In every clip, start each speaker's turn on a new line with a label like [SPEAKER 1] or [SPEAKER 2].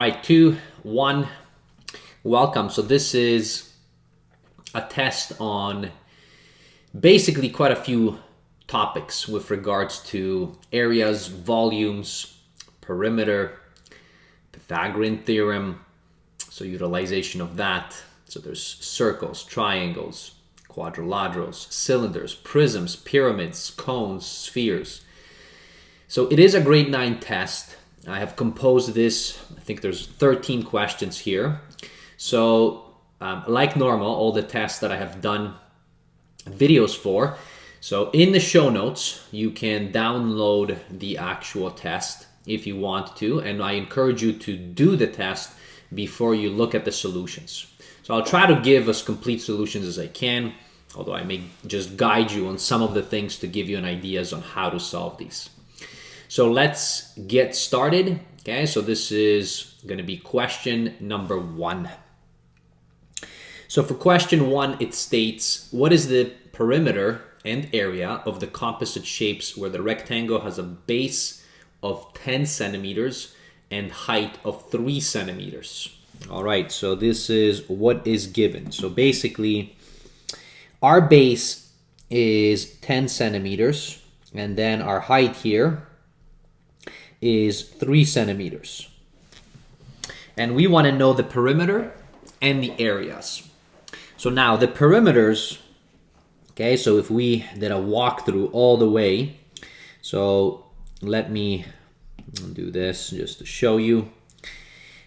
[SPEAKER 1] Right, 2, 1, welcome. So this is a test on basically quite a few topics with regards to areas, volumes, perimeter, Pythagorean theorem, so utilization of that. So there's circles, triangles, quadrilaterals, cylinders, prisms, pyramids, cones, spheres. So it is a grade 9 test. I have composed this. I think there's 13 questions here. So like normal, all the tests that I have done videos for. So in the show notes, you can download the actual test if you want to. And I encourage you to do the test before you look at the solutions. So I'll try to give as complete solutions as I can, although I may just guide you on some of the things to give you an ideas on how to solve these. So let's get started. Okay, so this is going to be question number 1. So for question 1, it states, what is the perimeter and area of the composite shapes where the rectangle has a base of 10 centimeters and height of 3 centimeters? All right, so this is what is given. So basically, our base is 10 centimeters, and then our height here is 3 centimeters. And we want to know the perimeter and the areas. So now the perimeters, okay, so if we did a walkthrough all the way, so let me do this just to show you.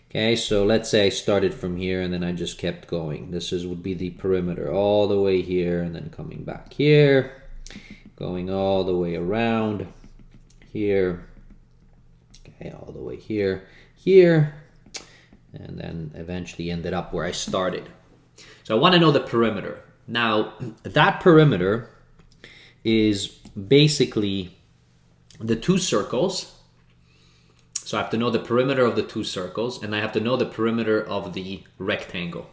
[SPEAKER 1] Okay, so let's say I started from here and then I just kept going. This would be the perimeter all the way here and then coming back here, going all the way around here. Okay, all the way here, and then eventually ended up where I started. So I want to know the perimeter. Now, that perimeter is basically the 2 circles. So I have to know the perimeter of the 2 circles, and I have to know the perimeter of the rectangle.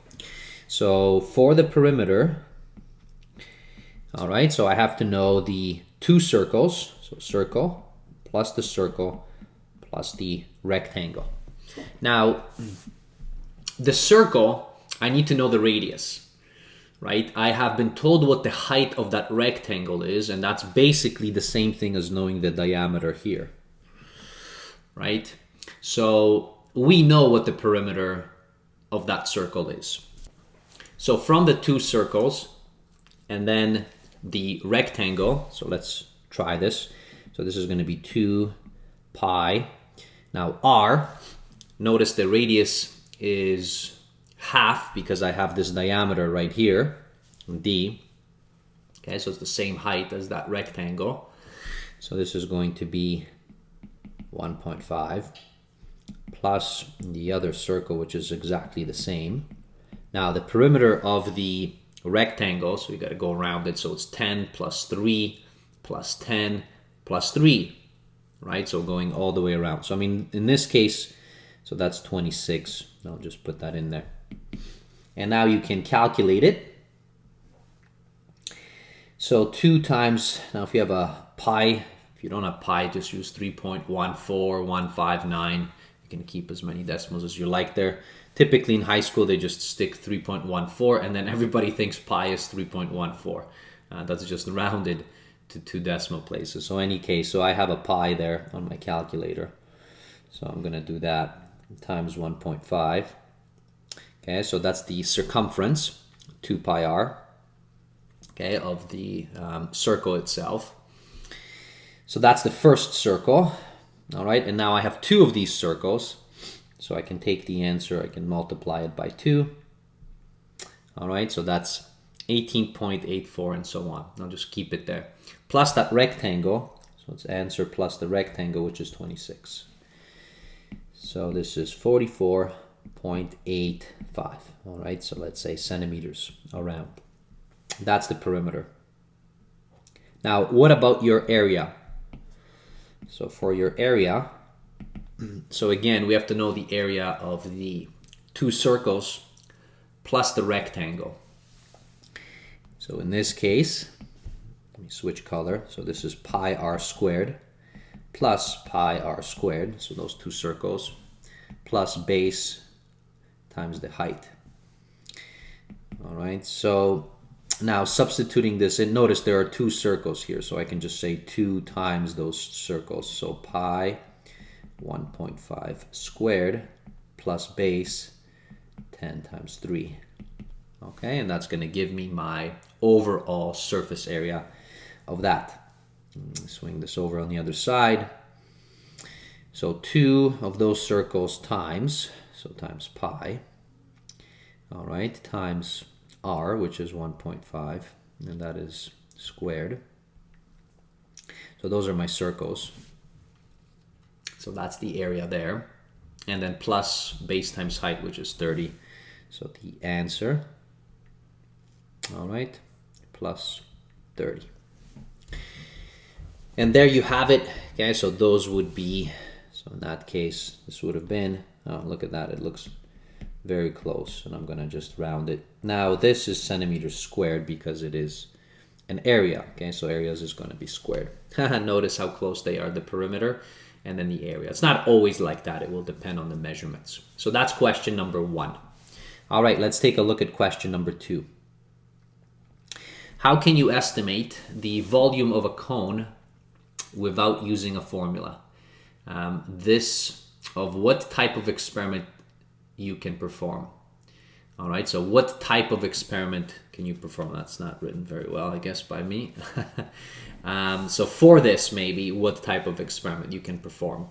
[SPEAKER 1] So for the perimeter, all right, so I have to know the 2 circles. So circle plus the circle plus the rectangle. Now, the circle, I need to know the radius, right? I have been told what the height of that rectangle is, and that's basically the same thing as knowing the diameter here, right? So we know what the perimeter of that circle is. So from the 2 circles and then the rectangle, so let's try this. So this is going to be 2 pi. Now r, notice the radius is half because I have this diameter right here, d. Okay, so it's the same height as that rectangle. So this is going to be 1.5 plus the other circle, which is exactly the same. Now the perimeter of the rectangle, so we got to go around it, so it's 10 plus 3 plus 10 plus 3. Right, so going all the way around. So I mean, in this case, so that's 26. I'll just put that in there. And now you can calculate it. So 2 times, now if you have a pi, if you don't have pi, just use 3.14159. You can keep as many decimals as you like there. Typically in high school, they just stick 3.14, and then everybody thinks pi is 3.14. That's just rounded to 2 decimal places. So any case, so I have a pi there on my calculator. So I'm going to do that times 1.5. Okay, so that's the circumference, 2 pi r, okay, of the circle itself. So that's the first circle. All right, and now I have 2 of these circles. So I can take the answer, I can multiply it by 2. All right, so that's 18.84 and so on. I'll just keep it there. Plus that rectangle, so it's answer plus the rectangle, which is 26. So this is 44.85. All right, so let's say centimeters around. That's the perimeter. Now, what about your area? So for your area, so again, we have to know the area of the 2 circles plus the rectangle. So in this case, let me switch color. So this is pi r squared plus pi r squared. So those 2 circles plus base times the height. All right, so now substituting this in, notice there are two circles here, so I can just say 2 times those circles. So pi 1.5 squared plus base 10 times 3. Okay, and that's going to give me my overall surface area of that. Swing this over on the other side. So 2 of those circles times, so times pi, all right, times r, which is 1.5, and that is squared. So those are my circles. So that's the area there. And then plus base times height, which is 30. So the answer, all right, plus 30. And there you have it. Okay, so those would be, so in that case, this would have been, oh, look at that, it looks very close, and I'm going to just round it. Now this is centimeters squared because it is an area. Okay, so areas is going to be squared. Notice how close they are, the perimeter and then the area. It's not always like that. It will depend on the measurements. So that's question number 1. All right, let's take a look at question number 2. How can you estimate the volume of a cone without using a formula? This of what type of experiment you can perform. All right, so what type of experiment can you perform? That's not written very well, I guess, by me. So for this, maybe, what type of experiment you can perform.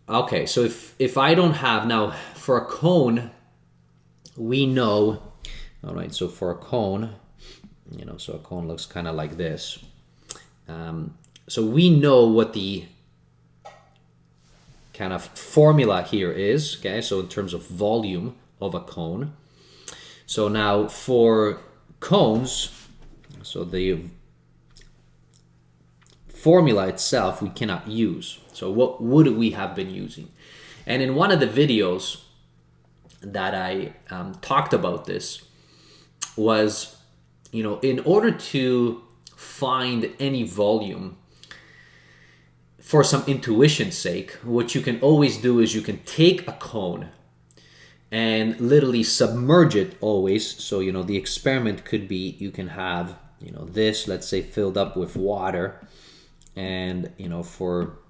[SPEAKER 1] Okay, so if I don't have, now for a cone, we know, all right, so for a cone, you know, so a cone looks kind of like this. So we know what the kind of formula here is, okay, so in terms of volume of a cone. So now for cones, so the formula itself we cannot use. So what would we have been using? And in one of the videos that I talked about this was, you know, in order to find any volume, for some intuition's sake, what you can always do is you can take a cone and literally submerge it always. So, you know, the experiment could be, you can have, you know, this, let's say, filled up with water. And, you know, for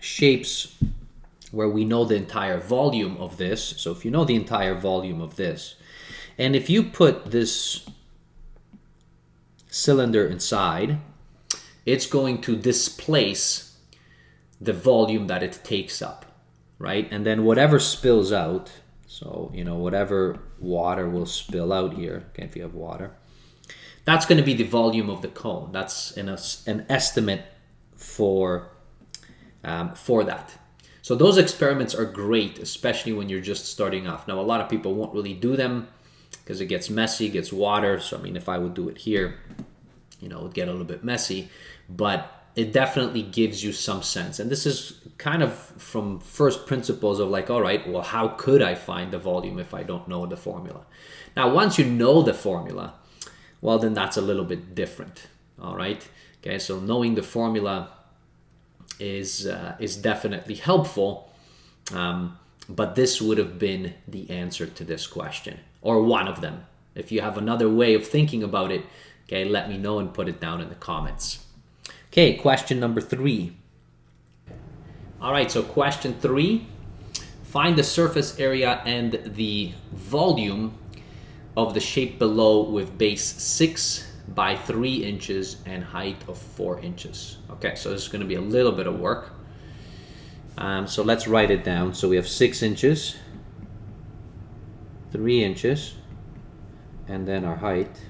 [SPEAKER 1] shapes where we know the entire volume of this, so if you know the entire volume of this, and if you put this cylinder inside, it's going to displace the volume that it takes up, right? And then whatever spills out, so, you know, whatever water will spill out here, okay, if you have water, that's going to be the volume of the cone. That's an estimate for that. So those experiments are great, especially when you're just starting off. Now, a lot of people won't really do them because it gets messy, gets water. So, I mean, if I would do it here, you know, it would get a little bit messy, but it definitely gives you some sense. And this is kind of from first principles of like, all right, well, how could I find the volume if I don't know the formula? Now, once you know the formula, well, then that's a little bit different, all right? Okay, so knowing the formula is definitely helpful, but this would have been the answer to this question, or one of them. If you have another way of thinking about it, okay, let me know and put it down in the comments. Okay, question number 3. All right, so question 3. Find the surface area and the volume of the shape below with base 6 by 3 inches and height of 4 inches. Okay, so this is going to be a little bit of work. So let's write it down. So we have 6 inches, 3 inches, and then our height,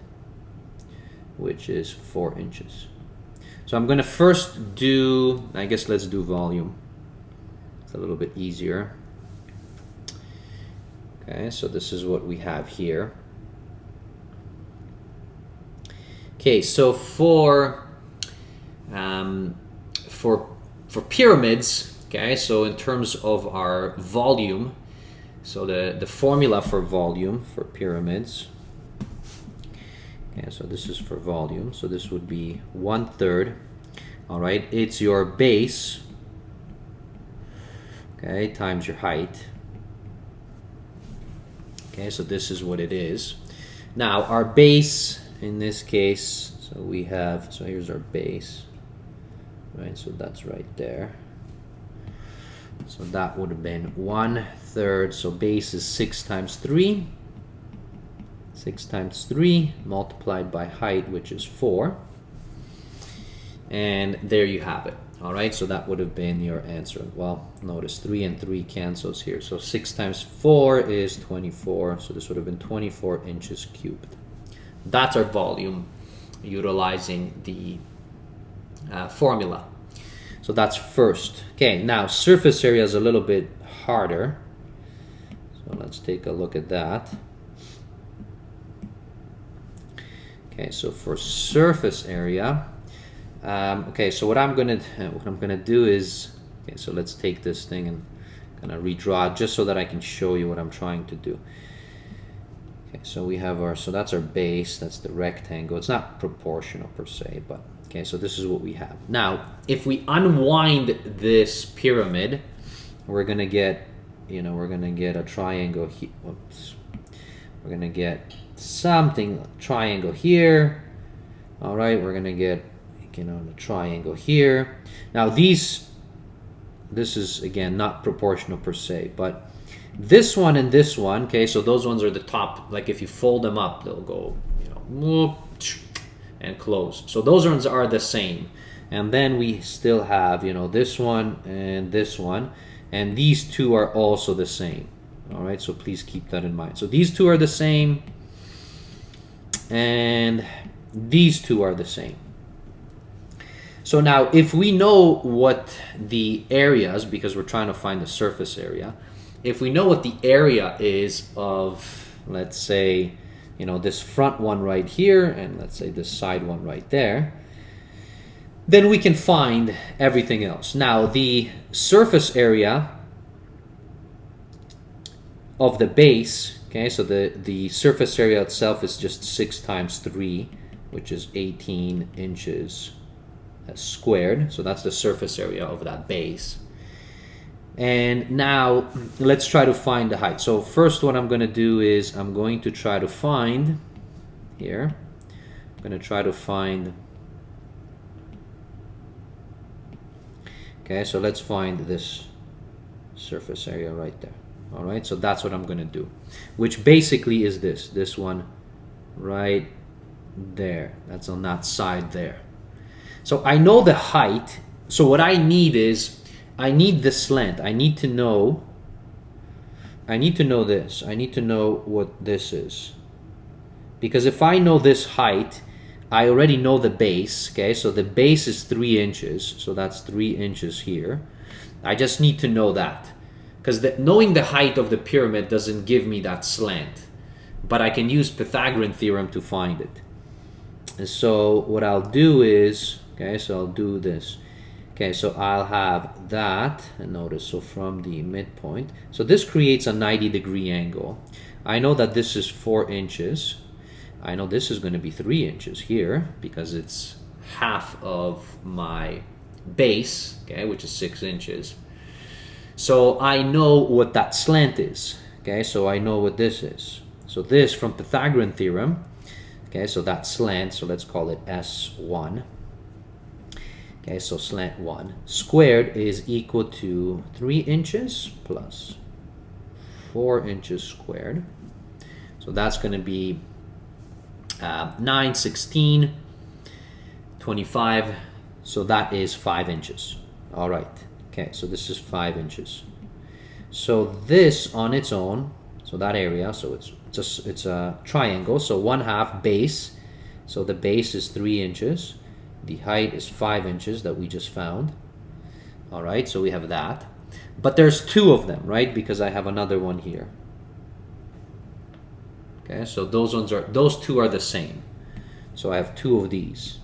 [SPEAKER 1] which is 4 inches. So I'm going to first do, I guess let's do volume. It's a little bit easier. Okay, so this is what we have here. Okay, so for pyramids, okay, so in terms of our volume, so the formula for volume for pyramids, okay, so this is for volume, so this would be 1/3, all right, it's your base okay, times your height. Okay, so this is what it is. Now our base in this case, so we have, so here's our base, right? So that's right there. So that would have been 1/3. So base is 6 times 3. 6 times 3 multiplied by height, which is 4. And there you have it. All right, so that would have been your answer. Well, notice 3 and 3 cancels here. So 6 times 4 is 24. So this would have been 24 inches cubed. That's our volume utilizing the formula. So that's first. Okay, now surface area is a little bit harder. So let's take a look at that. Okay, so for surface area, okay, so what I'm gonna do is, okay, so let's take this thing and kind of redraw it just so that I can show you what I'm trying to do. Okay, so we have our, so that's our base, that's the rectangle. It's not proportional per se, but okay, so this is what we have. Now, if we unwind this pyramid, we're gonna get, you know, we're gonna get a triangle here. Whoops. We're gonna get something, triangle here. All right, we're gonna get, you know, the triangle here. Now this is again not proportional per se, but this one and this one, okay, so those ones are the top, like if you fold them up, they'll go, you know, and close. So those ones are the same. And then we still have, you know, this one, and these two are also the same. All right, so please keep that in mind. So these two are the same, and these two are the same. So now if we know what the areas, because we're trying to find the surface area, if we know what the area is of, let's say, you know, this front one right here, and let's say this side one right there, then we can find everything else. Now the surface area of the base, okay, so the surface area itself is just 6 times 3, which is 18 inches squared. So that's the surface area of that base. And now let's try to find the height. So first what I'm going to do is I'm going to try to find here, I'm going to try to find, okay, so let's find this surface area right there. All right, so that's what I'm going to do, which basically is this one right there. That's on that side there. So I know the height. So what I need is, I need the slant. I need to know this. I need to know what this is. Because if I know this height, I already know the base, okay? So the base is 3 inches, so that's 3 inches here. I just need to know that. Because knowing the height of the pyramid doesn't give me that slant. But I can use Pythagorean theorem to find it. And so what I'll do is, okay, so I'll do this. Okay, so I'll have that, and notice, so from the midpoint. So this creates a 90-degree angle. I know that this is 4 inches. I know this is going to be 3 inches here, because it's half of my base, okay, which is 6 inches. So I know what that slant is, okay, so I know what this is. So this, from Pythagorean theorem, okay, so that slant, so let's call it S1. Okay, so slant 1 squared is equal to 3 inches plus 4 inches squared. So that's going to be 9, 16, 25. So that is 5 inches. All right. Okay, so this is 5 inches. So this on its own, so that area, so it's a triangle. So 1/2 base. So the base is 3 inches. The height is 5 inches that we just found. All right, so we have that. But there's 2 of them, right? Because I have another one here. Okay, so those 2 are the same. So I have 2 of these.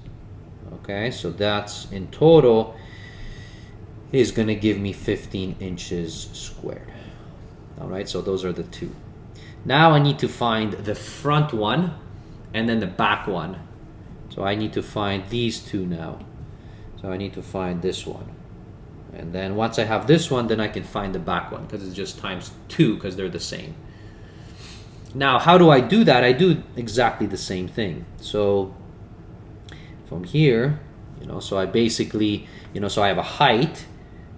[SPEAKER 1] Okay, so that's in total is going to give me 15 inches squared. All right, so those are the 2. Now I need to find the front one and then the back one. So I need to find these 2 now. So I need to find this one. And then once I have this one, then I can find the back one, because it's just times 2, because they're the same. Now, how do I do that? I do exactly the same thing. So from here, so I basically, so I have a height.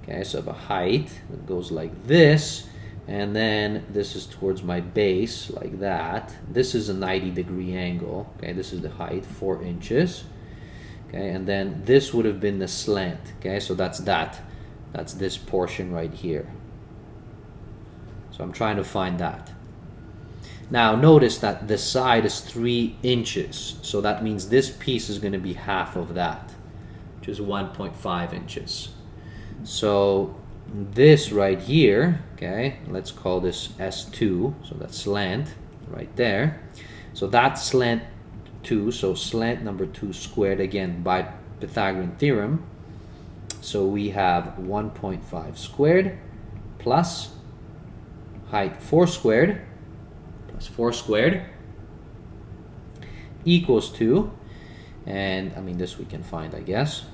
[SPEAKER 1] Okay, so I have a height that goes like this, and then this is towards my base, like that. This is a 90-degree angle. Okay, this is the height, 4 inches. Okay, and then this would have been the slant. Okay, so that's that. That's this portion right here. So I'm trying to find that. Now notice that the side is 3 inches. So that means this piece is going to be half of that, which is 1.5 inches. So this right here, okay, let's call this S2. So that's slant right there. So that's slant 2. So slant number 2 squared, again, by Pythagorean theorem. So we have 1.5 squared plus height 4 squared plus 4 squared equals 2. And I mean, this we can find, I guess.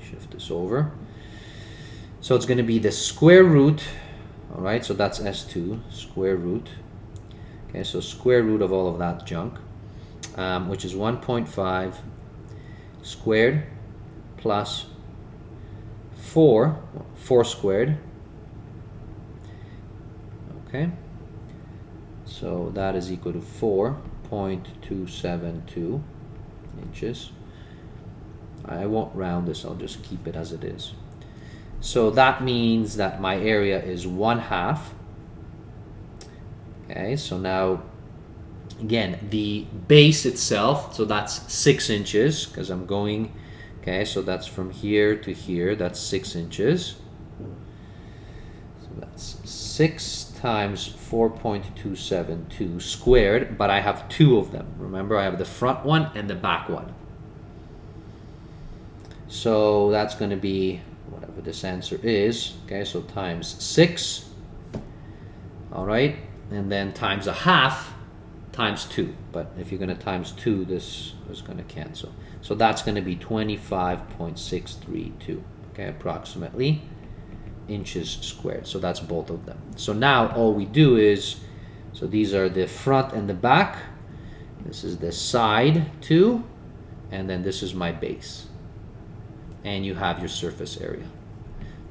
[SPEAKER 1] Shift this over. So it's going to be the square root. All right, so that's S2, square root. Okay, so square root of all of that junk, which is 1.5 squared plus 4 squared. Okay, so that is equal to 4.272 inches. I won't round this, I'll just keep it as it is. So that means that my area is 1/2. Okay, so now, again, the base itself, so that's 6 inches, because I'm going, okay, so that's from here to here, that's 6 inches. So that's 6 times 4.272 squared, but I have 2 of them. Remember, I have the front one and the back one. So that's going to be whatever this answer is. Okay, so times 6. All right, and then times 1/2 times 2. But if you're going to times 2, this is going to cancel. So that's going to be 25.632. Okay, approximately inches squared. So that's both of them. So now all we do is, so these are the front and the back. This is the side 2, and then this is my base. And you have your surface area.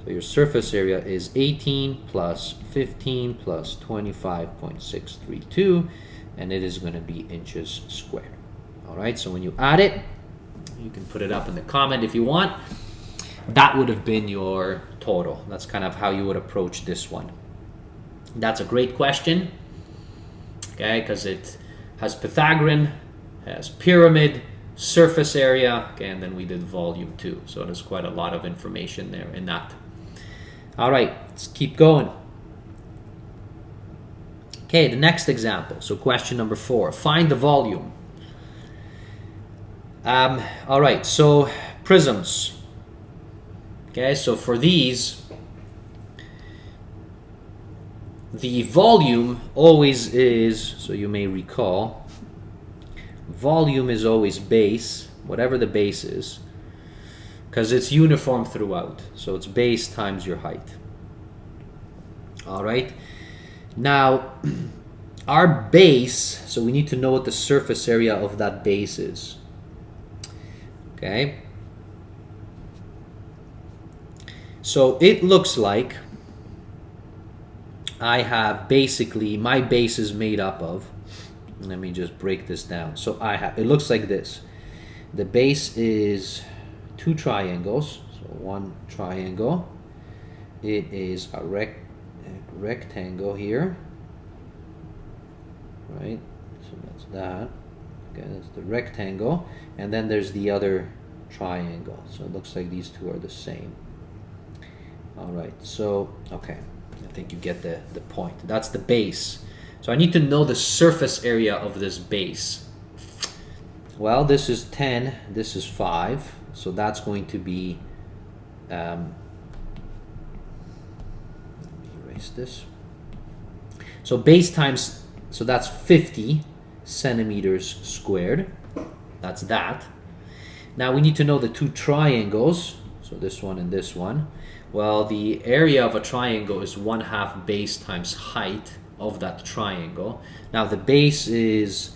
[SPEAKER 1] So your surface area is 18 plus 15 plus 25.632, and it is going to be inches squared. All right, so when you add it, you can put it up in the comment if you want. That would have been your total. That's kind of how you would approach this one. That's a great question, okay, because it has Pythagorean, has pyramid, surface area, okay, and then we did volume too. So there's quite a lot of information there in that. All right, let's keep going. Okay, the next example. So question number 4, find the volume. All right, so prisms. Okay, so for these, the volume always is, so you may recall, volume is always base, whatever the base is, because it's uniform throughout. So it's base times your height. All right. Now, our base, so we need to know what the surface area of that base is. Okay. So it looks like I have basically, my base is made up of, let me just break this down. So I have, it looks like this. The base is 2 triangles. So one triangle. It is a rectangle here. Right? So that's that. Okay, that's the rectangle. And then there's the other triangle. So it looks like these two are the same. All right, so, okay. I think you get the point. That's the base. So I need to know the surface area of this base. Well, this is 10, this is 5. So that's going to be, let me erase this. So base times, so that's 50 centimeters squared. That's that. Now we need to know the 2 triangles. So this one and this one. Well, the area of a triangle is 1/2 base times height of that triangle. Now the base is,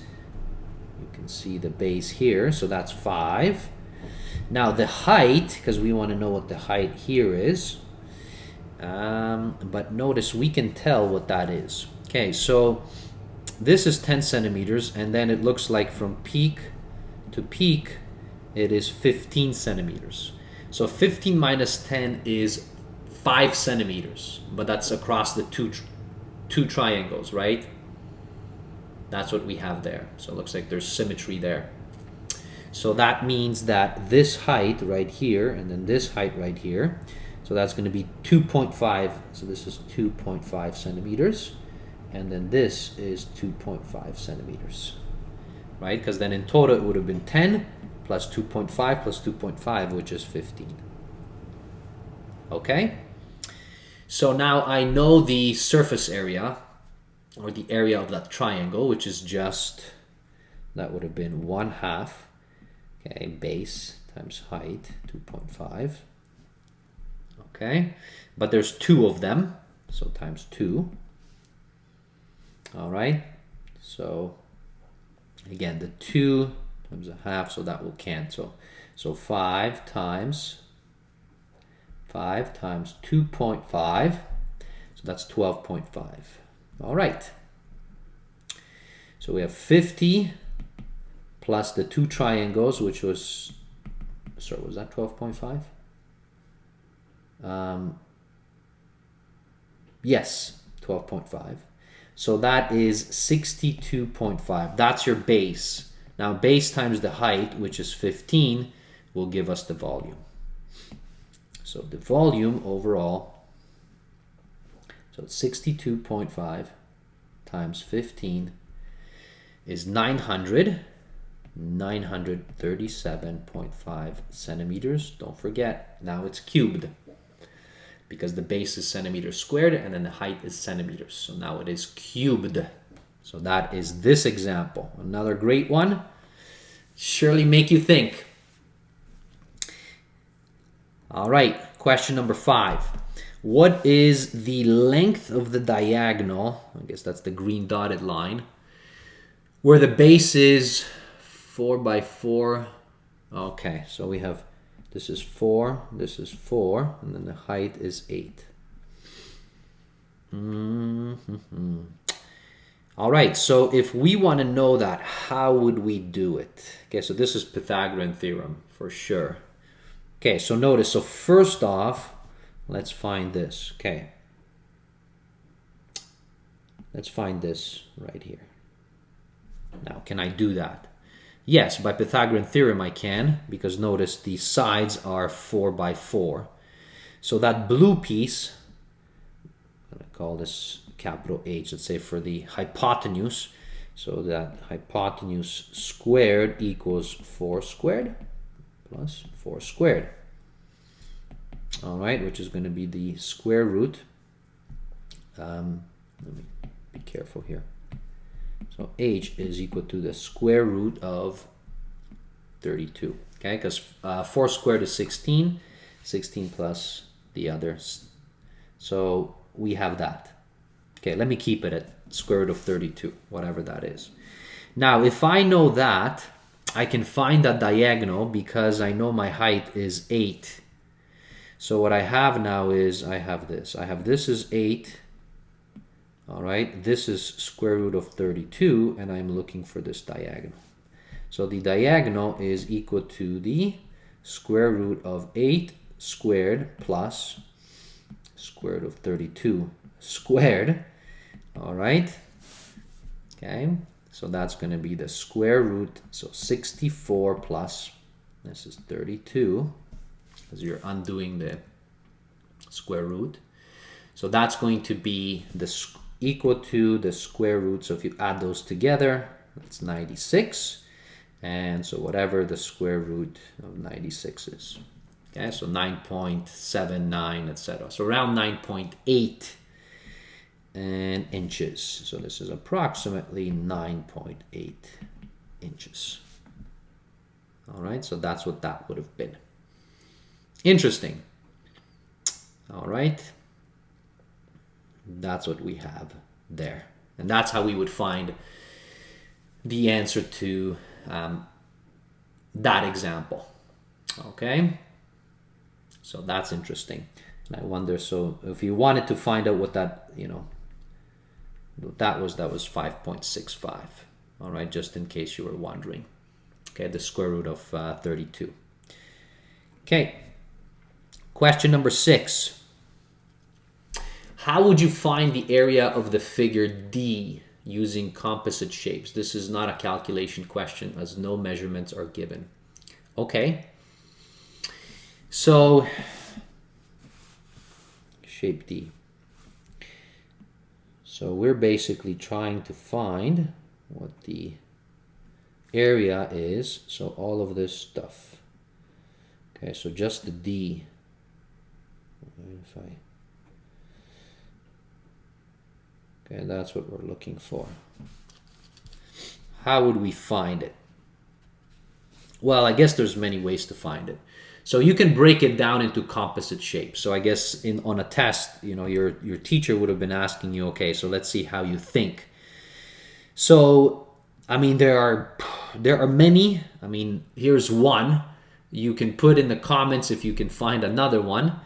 [SPEAKER 1] you can see the base here, so that's 5. Now the height, because we want to know what the height here is, but notice we can tell what that is. Okay, so this is 10 centimeters, and then it looks like from peak to peak it is 15 centimeters. So 15 minus 10 is 5 centimeters, but that's across the two triangles, right? That's what we have there. So it looks like there's symmetry there. So that means that this height right here and then this height right here, so that's going to be 2.5. So this is 2.5 centimeters, and then this is 2.5 centimeters, right? Because then in total it would have been 10 plus 2.5 plus 2.5, which is 15. Okay? So now I know the surface area, or the area of that triangle, which is just, that would have been 1/2, okay, base times height, 2.5. Okay, but there's 2 of them, so times 2. All right, so again, the 2 times 1/2, so that will cancel. So 5 times 2.5, so that's 12.5. All right, so we have 50 plus the 2 triangles, which was, sorry, was that 12.5? Yes, 12.5. So that is 62.5. That's your base. Now base times the height, which is 15, will give us the volume. So the volume overall, so 62.5 times 15 is 937.5 centimeters. Don't forget, now it's cubed, because the base is centimeters squared and then the height is centimeters. So now it is cubed. So that is this example. Another great one. Surely make you think. All right, question number 5. What is the length of the diagonal? I guess that's the green dotted line, where the base is 4 by 4. Okay, so we have, this is 4, this is 4, and then the height is 8. All right, so if we want to know that, how would we do it? Okay, so this is Pythagorean theorem for sure. Okay, so notice, so first off, let's find this. Okay, let's find this right here. Now, can I do that? Yes, by Pythagorean theorem I can, because notice the sides are 4 by 4. So that blue piece, I'm going to call this capital H, let's say for the hypotenuse. So that hypotenuse squared equals 4 squared plus 4 squared. All right, which is going to be the square root. Let me be careful here. So H is equal to the square root of 32. Okay, because 4 squared is 16. 16 plus the others. So we have that. Okay, let me keep it at square root of 32, whatever that is. Now, if I know that, I can find that diagonal because I know my height is 8. So what I have now is, I have this. I have this is 8. All right, this is square root of 32, and I'm looking for this diagonal. So the diagonal is equal to the square root of 8 squared plus square root of 32 squared. All right, okay, so that's going to be the square root, so 64 plus, this is 32, because you're undoing the square root. So that's going to be equal to the square root, so if you add those together, that's 96, and so whatever the square root of 96 is. Okay, so 9.79, etc. So around 9.8 inches. So this is approximately 9.8 inches. All right, so that's what that would have been. Interesting. All right. That's what we have there. And that's how we would find the answer to that example. Okay. So that's interesting. And I wonder, so if you wanted to find out what that, that was 5.65. All right, just in case you were wondering. Okay, the square root of 32. Okay, question number 6. How would you find the area of the figure D using composite shapes? This is not a calculation question as no measurements are given. Okay, so shape D. So we're basically trying to find what the area is. So all of this stuff. Okay, so just the D. Okay, that's what we're looking for. How would we find it? Well, I guess there's many ways to find it. So you can break it down into composite shapes. So I guess on a test, your teacher would have been asking you, okay, so let's see how you think. So, I mean, there are many. I mean, here's one. You can put in the comments if you can find another one.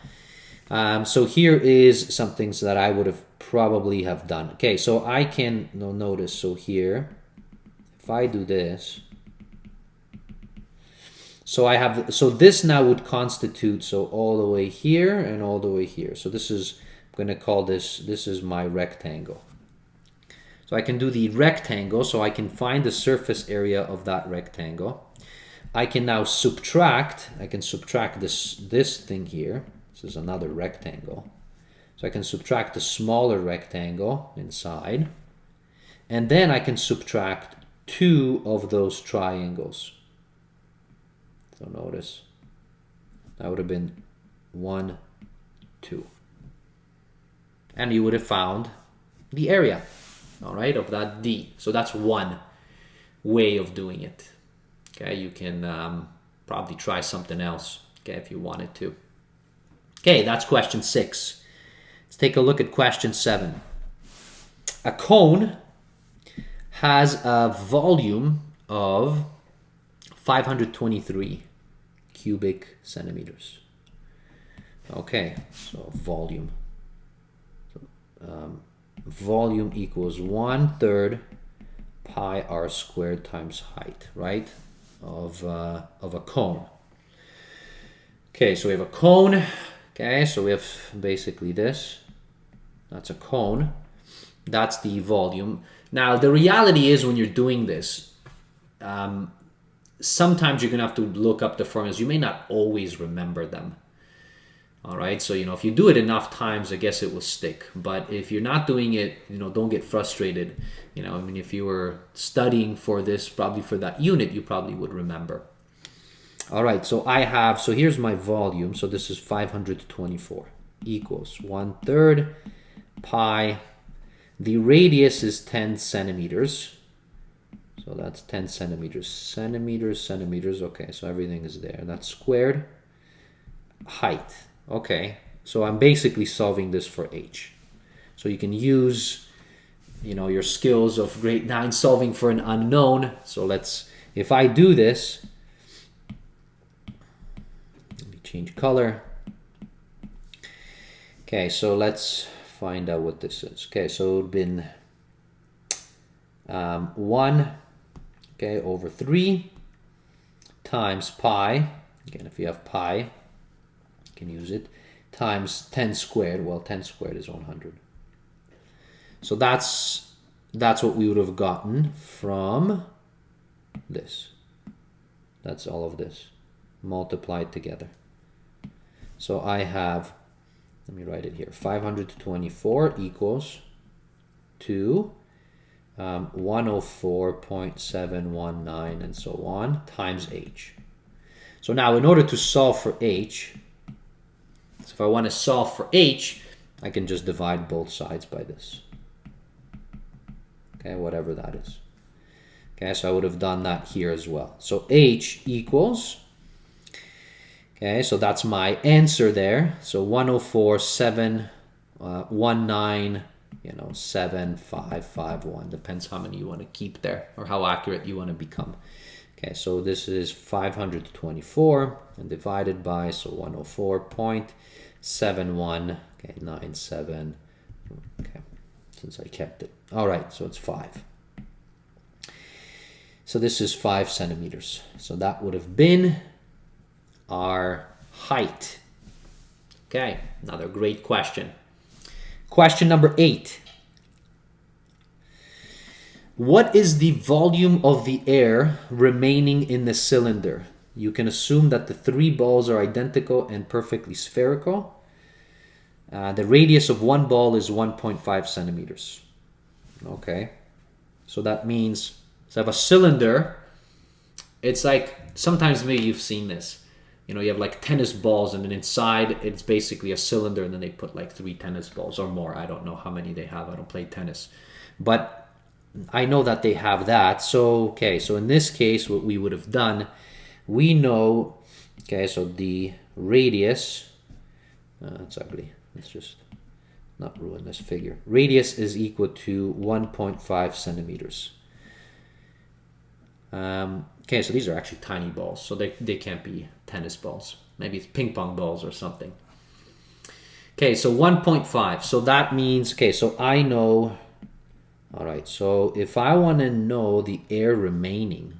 [SPEAKER 1] So here is some things that I would have probably have done. Okay, so I can notice. So here, if I do this, so this now would constitute all the way here and all the way here. So this is, I'm going to call this is my rectangle. So I can do the rectangle, so I can find the surface area of that rectangle. I can now subtract. I can subtract this thing here. This is another rectangle. So I can subtract the smaller rectangle inside. And then I can subtract 2 of those triangles. So notice, that would have been 1, 2. And you would have found the area, all right, of that D. So that's one way of doing it. Okay, you can probably try something else, okay, if you wanted to. Okay, that's question 6. Let's take a look at question 7. A cone has a volume of 523 cubic centimeters. Okay, so volume. Volume equals 1/3 pi r squared times height, right, of a cone. Okay, so we have a cone. Okay, so we have basically this. That's a cone. That's the volume. Now, the reality is when you're doing this, sometimes you're going to have to look up the formulas. You may not always remember them. All right, so, if you do it enough times, I guess it will stick. But if you're not doing it, don't get frustrated. I mean, if you were studying for this, probably for that unit, you probably would remember. All right, so here's my volume. So this is 524 equals 1/3 pi. The radius is 10 centimeters. So that's 10 centimeters. Centimeters. Okay, so everything is there. That's squared. Height. Okay, so I'm basically solving this for h. So you can use, your skills of grade 9 solving for an unknown. So if I do this, let me change color. Okay, so let's find out what this is. Okay, so it would have been 1, okay, over 3 times pi. Again, if you have pi, you can use it, times 10 squared. Well, 10 squared is 100. So that's what we would have gotten from this. That's all of this multiplied together. So I have, let me write it here, 524 equals to 104.719 and so on times h. So now in order to solve for h, so if I want to solve for h, I can just divide both sides by this. Okay, whatever that is. Okay, so I would have done that here as well. So h equals, Okay, so that's my answer there. So 104.719, 7551. Depends how many you want to keep there or how accurate you want to become. Okay, so this is 524 and divided by, so 104.71, okay, 97, okay, since I kept it. All right, so it's 5. So this is 5 centimeters. So that would have been our height. Okay, another great question. Question number 8. What is the volume of the air remaining in the cylinder? You can assume that the 3 balls are identical and perfectly spherical. The radius of one ball is 1.5 centimeters. Okay, so that means, so I have a cylinder. It's like, sometimes maybe you've seen this. You have like tennis balls, and then inside it's basically a cylinder, and then they put like 3 tennis balls or more. I don't know how many they have. I don't play tennis. But I know that they have that. So, okay, so in this case, what we would have done, we know, okay, so the radius, it's ugly. Let's just not ruin this figure. Radius is equal to 1.5 centimeters. Okay, so these are actually tiny balls, so they can't be tennis balls. Maybe it's ping pong balls or something. Okay, so 1.5. So that means, okay, so I know, all right, so if I want to know the air remaining,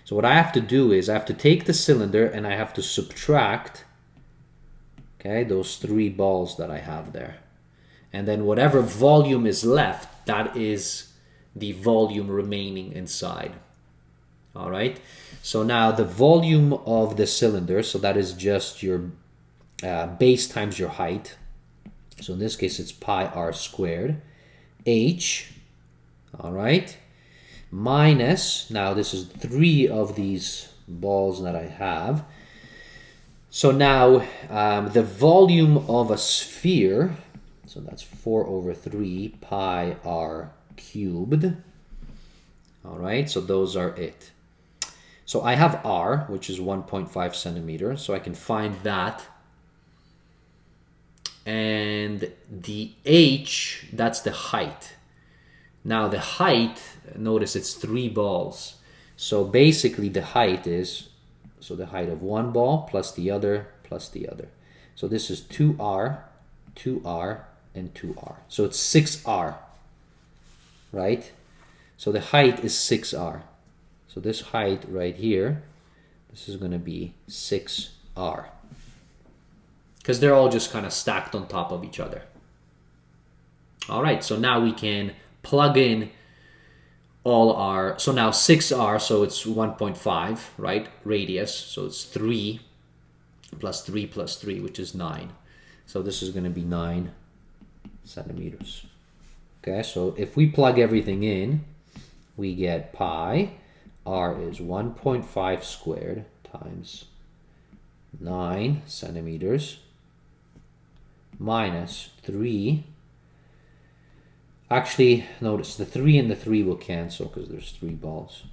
[SPEAKER 1] so what I have to do is I have to take the cylinder and I have to subtract, okay, those 3 balls that I have there. And then whatever volume is left, that is the volume remaining inside. All right, so now the volume of the cylinder, so that is just your base times your height. So in this case, it's pi r squared. H, all right, minus, now this is 3 of these balls that I have. So now the volume of a sphere, so that's 4 over 3 pi r cubed. All right, so those are it. So I have r, which is 1.5 centimeters, so I can find that. And the h, that's the height. Now the height, notice it's 3 balls. So basically the height is, so the height of one ball plus the other plus the other. So this is 2r, 2r, and 2r. So it's 6r, right? So the height is 6r. So this height right here, this is going to be 6r. Because they're all just kind of stacked on top of each other. All right, so now we can plug in all our, so now 6r, so it's 1.5, right? Radius, so it's 3 plus 3 plus 3, which is 9. So this is going to be 9 centimeters. Okay, so if we plug everything in, we get pi. R is 1.5 squared times 9 centimeters minus 3. Actually, notice the 3 and the 3 will cancel because there's 3 balls.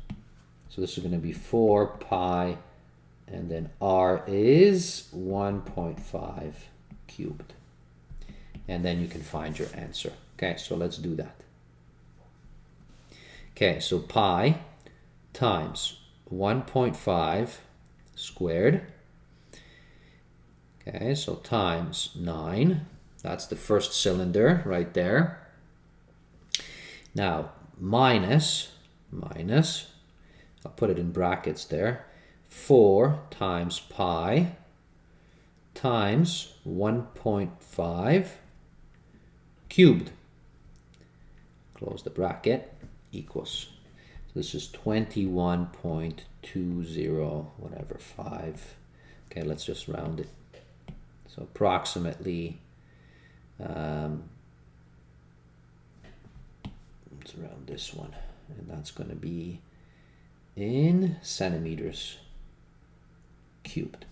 [SPEAKER 1] So this is going to be 4 pi, and then R is 1.5 cubed. And then you can find your answer. Okay, so let's do that. Okay, so pi times 1.5 squared. Okay, so times 9. That's the first cylinder right there. Now, minus, I'll put it in brackets there, 4 times pi times 1.5 cubed. Close the bracket, equals. So this is 21.20, whatever, 5. Okay, let's just round it. So approximately, let's round this one, and that's going to be in centimeters cubed.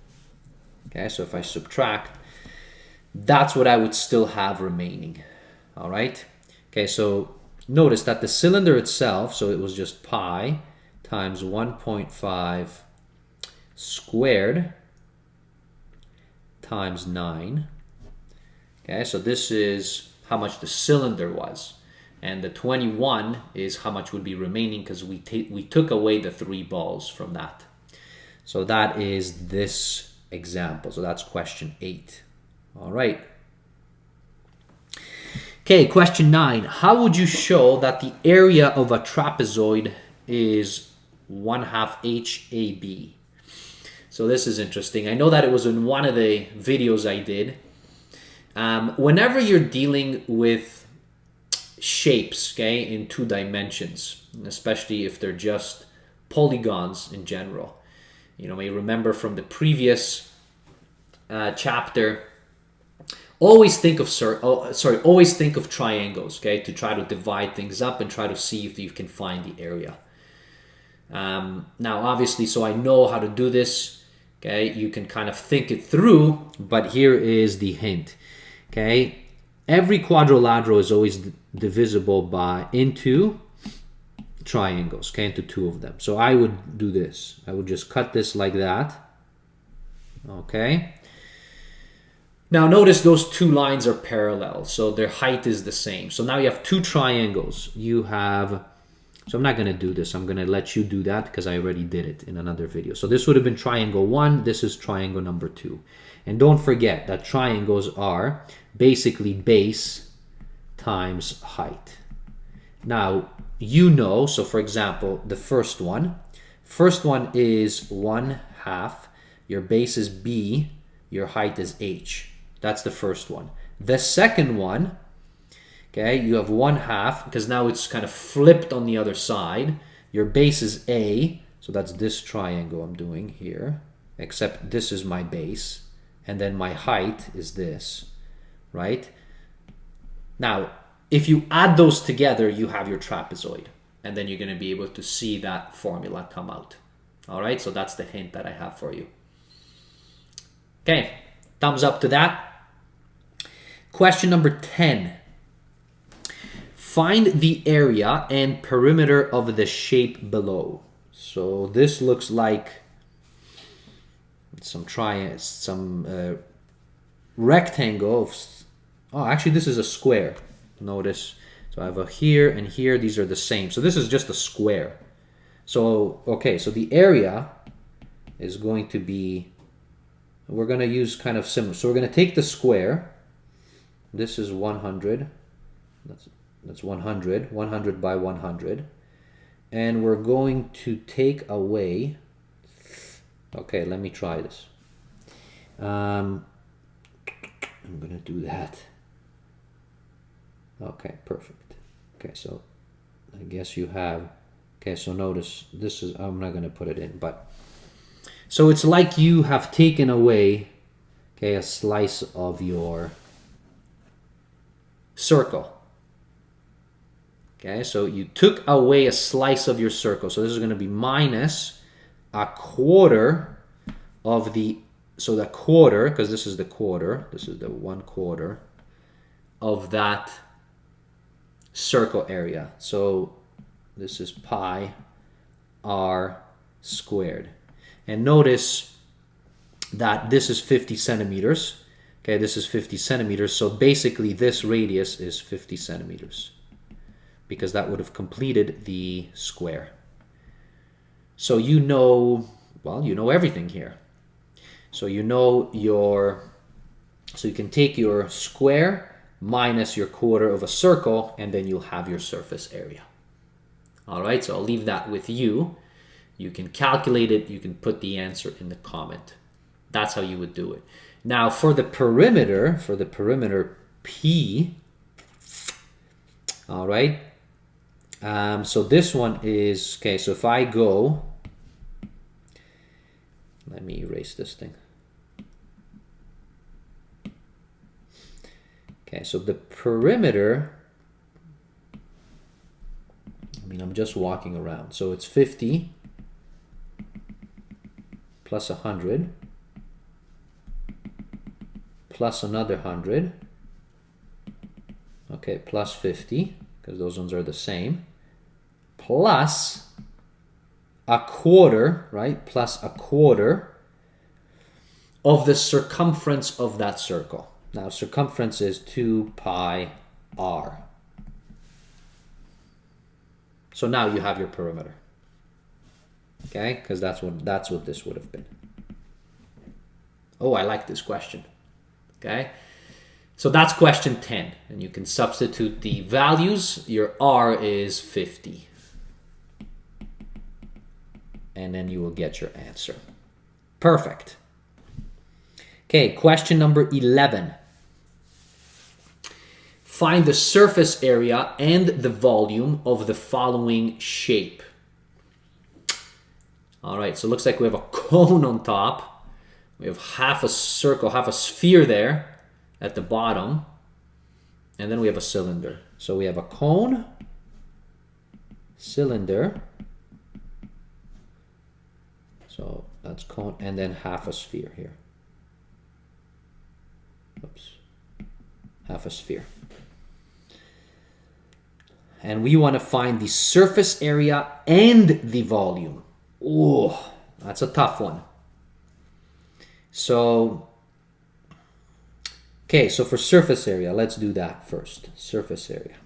[SPEAKER 1] Okay, so if I subtract, that's what I would still have remaining. All right. Okay, so notice that the cylinder itself, so it was just pi times 1.5 squared. times 9. Okay, so this is how much the cylinder was. And the 21 is how much would be remaining because we took away the 3 balls from that. So that is this example. So that's question 8. All right. Okay, question 9. How would you show that the area of a trapezoid is 1/2 HAB? So this is interesting. I know that it was in one of the videos I did. Whenever you're dealing with shapes, okay, in 2 dimensions, especially if they're just polygons in general, you may remember from the previous chapter, always think of triangles, okay, to try to divide things up and try to see if you can find the area. Now, obviously, so I know how to do this, okay, you can kind of think it through, but here is the hint, okay. Every quadrilateral is always divisible into triangles, okay, into 2 of them. So I would do this. I would just cut this like that, okay. Now notice those 2 lines are parallel, so their height is the same. So now you have 2 triangles. You have, so I'm not going to do this. I'm going to let you do that because I already did it in another video. So this would have been triangle 1. This is triangle number 2. And don't forget that triangles are basically base times height. Now, so for example, the first one is 1/2. Your base is B, your height is H. That's the first one. The second one, okay, you have 1/2, because now it's kind of flipped on the other side. Your base is A, so that's this triangle I'm doing here, except this is my base, and then my height is this, right? Now, if you add those together, you have your trapezoid, and then you're going to be able to see that formula come out. All right, so that's the hint that I have for you. Okay, thumbs up to that. Question number 10. Find the area and perimeter of the shape below. So this looks like some rectangle. Actually, this is a square. Notice. So I have a here and here. These are the same. So this is just a square. So, okay, so the area is going to be, we're going to use kind of similar. So we're going to take the square. This is 100. That's 100. 100 by 100. And we're going to take away, okay, let me try this. I'm going to do that. Okay, perfect. Okay, so I guess you have, okay, so notice this is, I'm not going to put it in, but, so it's like you have taken away, okay, a slice of your circle. Okay, so you took away a slice of your circle. So this is going to be minus 1/4 of the, so the quarter, because this is the quarter, this is the 1/4 of that circle area. So this is pi r squared. And notice that this is 50 centimeters. Okay, this is 50 centimeters. So basically this radius is 50 centimeters. Because that would have completed the square. So you know, well, you know everything here. So you know so you can take your square minus your quarter of a circle, and then you'll have your surface area. All right, so I'll leave that with you. You can calculate it, you can put the answer in the comment. That's how you would do it. Now for the perimeter P, all right, so this one is, okay, so if I go, let me erase this thing. Okay, so the perimeter, I mean, I'm just walking around. So it's 50 plus 100 plus another 100, okay, plus 50, because those ones are the same, plus 1/4, right, plus 1/4 of the circumference of that circle. Now circumference is 2 pi r. So now you have your perimeter. Okay, because that's what this would have been. Oh, I like this question. Okay, so that's question 10, and you can substitute the values. Your r is 50, and then you will get your answer. Perfect. Okay, question number 11. Find the surface area and the volume of the following shape. All right, so it looks like we have a cone on top. We have half a circle, half a sphere there at the bottom. And then we have a cylinder. So we have a cone, cylinder. So that's cone, and then half a sphere here. Oops. Half a sphere. And we want to find the surface area and the volume. Oh, that's a tough one. So, okay, so for surface area, let's do that first. Surface area.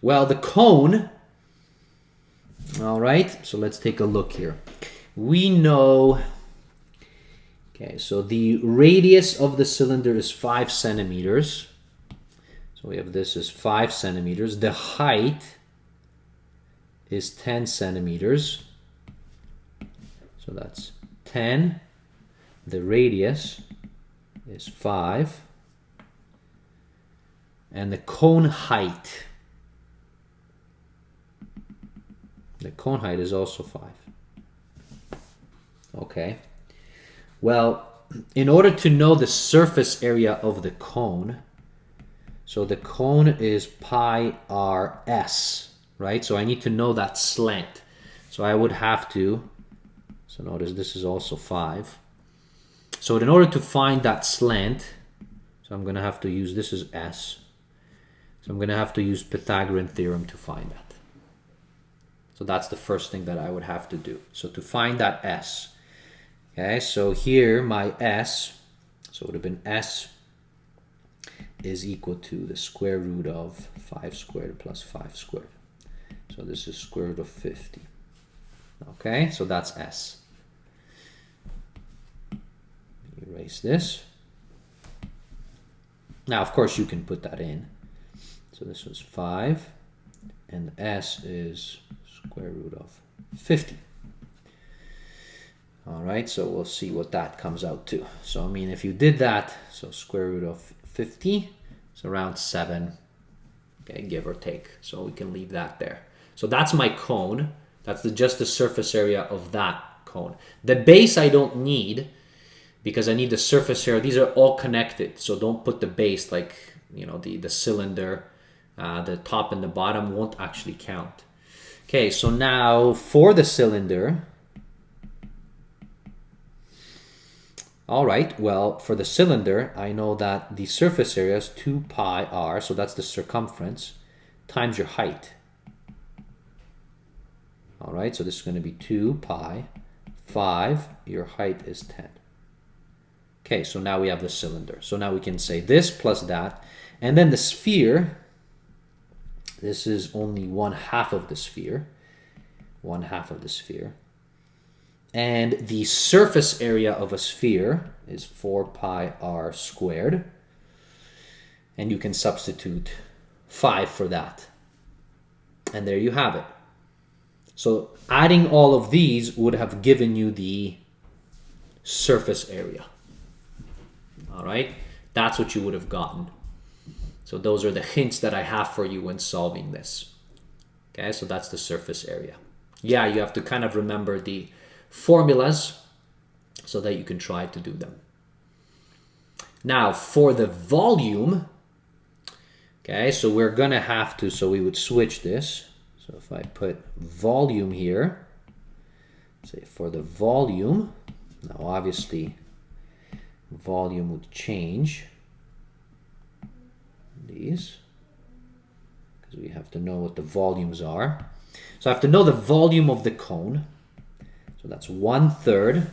[SPEAKER 1] Well, the cone, all right, so let's take a look here. We know, okay, so the radius of the cylinder is 5 centimeters. So we have this is 5 centimeters. The height is 10 centimeters. So that's 10. The radius is 5. And the cone height. The cone height is also 5. Okay. Well, in order to know the surface area of the cone, so the cone is pi rs, right? So I need to know that slant. So I would have to, so notice this is also 5. So in order to find that slant, so I'm going to have to use, this is s. So I'm going to have to use Pythagorean theorem to find that. So that's the first thing that I would have to do. So to find that s. Okay, so here my s, so it would have been s is equal to the square root of 5 squared plus 5 squared. So this is square root of 50. Okay, so that's s. Erase this. Now, of course, you can put that in. So this was 5, and s is square root of 50. All right, so we'll see what that comes out to. So, I mean, if you did that, so square root of 50 is around 7, okay, give or take. So we can leave that there. So that's my cone. That's just the surface area of that cone. The base I don't need because I need the surface area. These are all connected, so don't put the base like, you know, the cylinder, the top and the bottom won't actually count. Okay, so now for the cylinder, all right, well, for the cylinder, I know that the surface area is 2 pi r, so that's the circumference, times your height. All right, so this is going to be 2 pi, 5, your height is 10. Okay, so now we have the cylinder. So now we can say this plus that. And then the sphere, this is only 1/2 of the sphere. 1/2 of the sphere. And the surface area of a sphere is 4 pi r squared. And you can substitute 5 for that. And there you have it. So adding all of these would have given you the surface area. All right, that's what you would have gotten. So those are the hints that I have for you when solving this. Okay, so that's the surface area. Yeah, you have to kind of remember the formulas so that you can try to do them. Now for the volume, okay, so we're gonna have to, so we would switch this. So if I put volume here, say for the volume, now obviously volume would change these because we have to know what the volumes are. So I have to know the volume of the cone. So that's 1/3,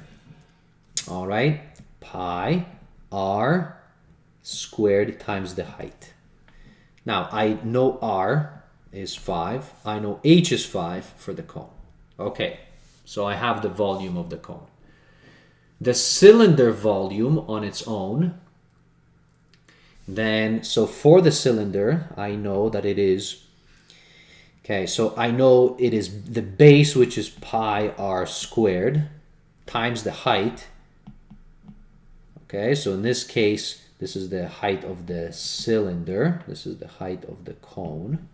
[SPEAKER 1] all right, pi r squared times the height. Now, I know r is 5. I know h is 5 for the cone. Okay, so I have the volume of the cone. The cylinder volume on its own, then, so for the cylinder, I know that it is, okay, so I know it is the base, which is pi r squared, times the height. Okay, so in this case, this is the height of the cylinder. This is the height of the cone.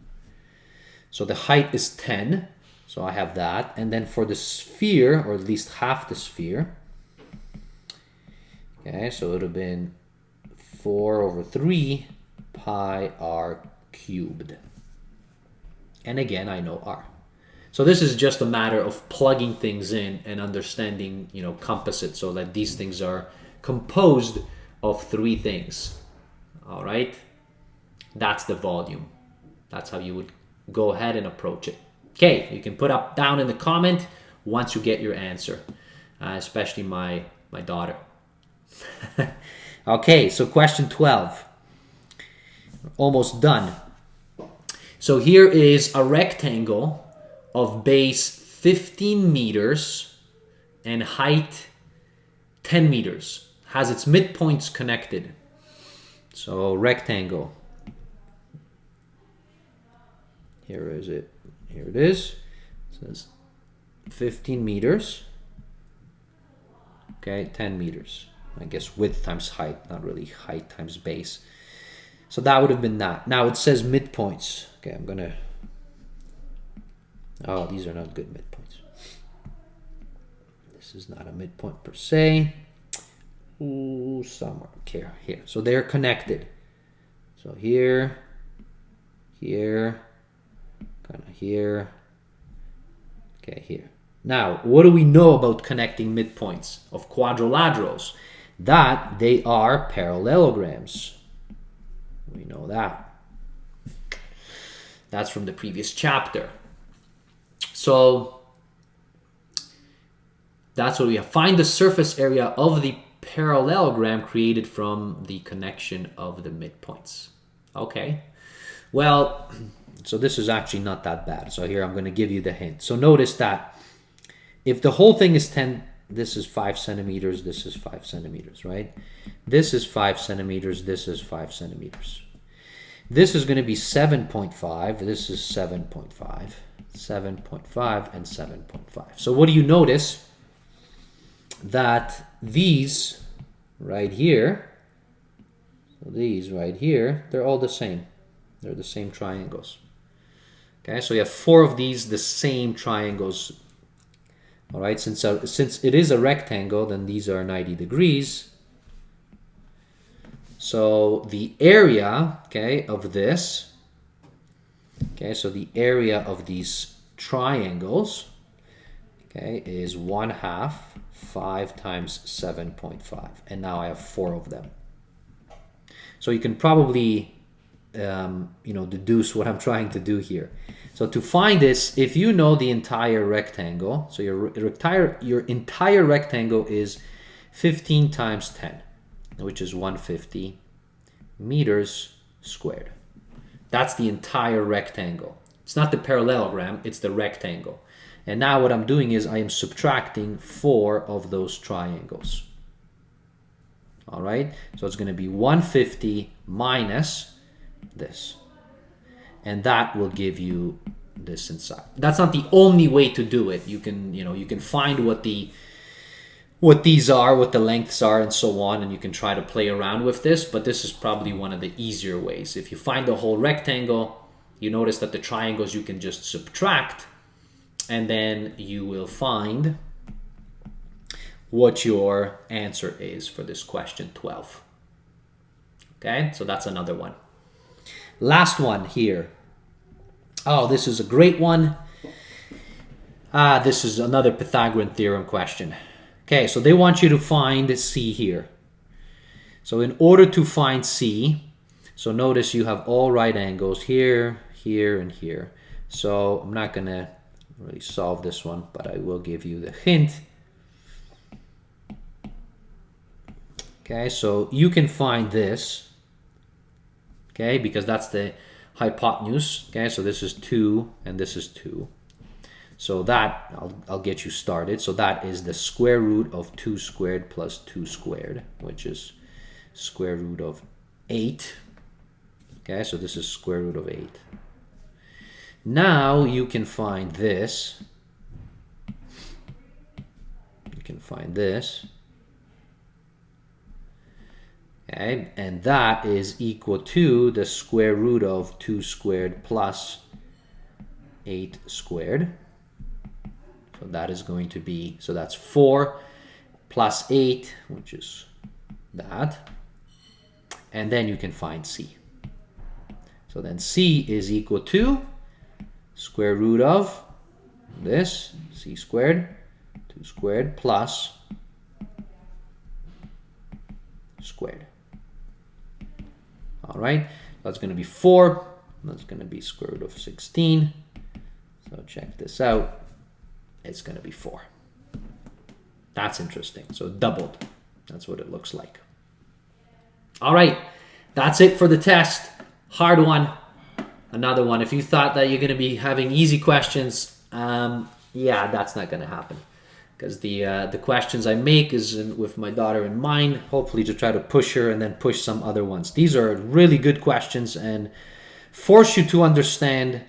[SPEAKER 1] So the height is 10. So I have that. And then for the sphere, or at least half the sphere, okay, so it would have been 4 over 3 pi r cubed. And again, I know r. So this is just a matter of plugging things in and understanding, you know, composite, so that these things are composed of 3 things. All right? That's the volume. That's how you would go ahead and approach it. Okay, you can put up down in the comment once you get your answer, especially my daughter. Okay, so question 12. Almost done. So here is a rectangle of base 15 meters and height 10 meters. Has its midpoints connected. So rectangle. Here is it. Here it is. It says 15 meters. Okay, 10 meters. I guess width times height, not really height times base. So that would have been that. Now it says midpoints. Okay, I'm gonna... Oh, these are not good midpoints. This is not a midpoint per se. Ooh, somewhere. Okay, here. So they're connected. So here, here, kind of here. Okay, here. Now, what do we know about connecting midpoints of quadrilaterals? That they are parallelograms. We know that. That's from the previous chapter. So that's what we have. Find the surface area of the parallelogram created from the connection of the midpoints. Okay. Well, so this is actually not that bad. So here I'm going to give you the hint. So notice that if the whole thing is 10, this is 5 centimeters, this is 5 centimeters, right? This is 5 centimeters, this is 5 centimeters. This is going to be 7.5, this is 7.5, 7.5, and 7.5. So what do you notice? That these right here, so these right here, they're all the same. They're the same triangles. Okay, so you have 4 of these, the same triangles. All right, since it is a rectangle, then these are 90 degrees. So the area, okay, of this, okay, so the area of these triangles, okay, is 1/2 5 times 7.5. And now I have 4 of them. So you can probably, deduce what I'm trying to do here. So to find this, if you know the entire rectangle, so your entire rectangle is 15 times 10, which is 150 meters squared. That's the entire rectangle. It's not the parallelogram, it's the rectangle. And now what I'm doing is I am subtracting 4 of those triangles. All right, so it's going to be 150 minus this. And that will give you this inside. That's not the only way to do it. You can find what these are, what the lengths are, and so on, and you can try to play around with this, but this is probably one of the easier ways. If you find the whole rectangle, you notice that the triangles you can just subtract, and then you will find what your answer is for this question 12. Okay, so that's another one. Last one here. Oh, this is a great one. This is another Pythagorean theorem question. Okay, so they want you to find C here. So in order to find C, so notice you have all right angles here, here, and here. So I'm not going to really solve this one, but I will give you the hint. Okay, so you can find this, okay, because that's the hypotenuse. Okay, so this is 2 and this is 2. So that, I'll get you started. So that is the square root of 2 squared plus 2 squared, which is square root of 8. Okay, so this is square root of 8. Now you can find this. You can find this. Okay, and that is equal to the square root of 2 squared plus 8 squared. So that is going to be, so that's 4 plus 8, which is that. And then you can find C. So then C is equal to square root of this, C squared, 2 squared plus squared. All right, that's going to be 4. That's going to be square root of 16. So check this out. It's going to be 4. That's interesting. So doubled. That's what it looks like. All right, that's it for the test. Hard one. Another one. If you thought that you're going to be having easy questions, yeah, that's not going to happen. Because the questions I make is with my daughter in mind, hopefully to try to push her and then push some other ones. These are really good questions and force you to understand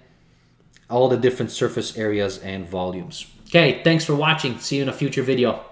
[SPEAKER 1] all the different surface areas and volumes. Okay, thanks for watching. See you in a future video.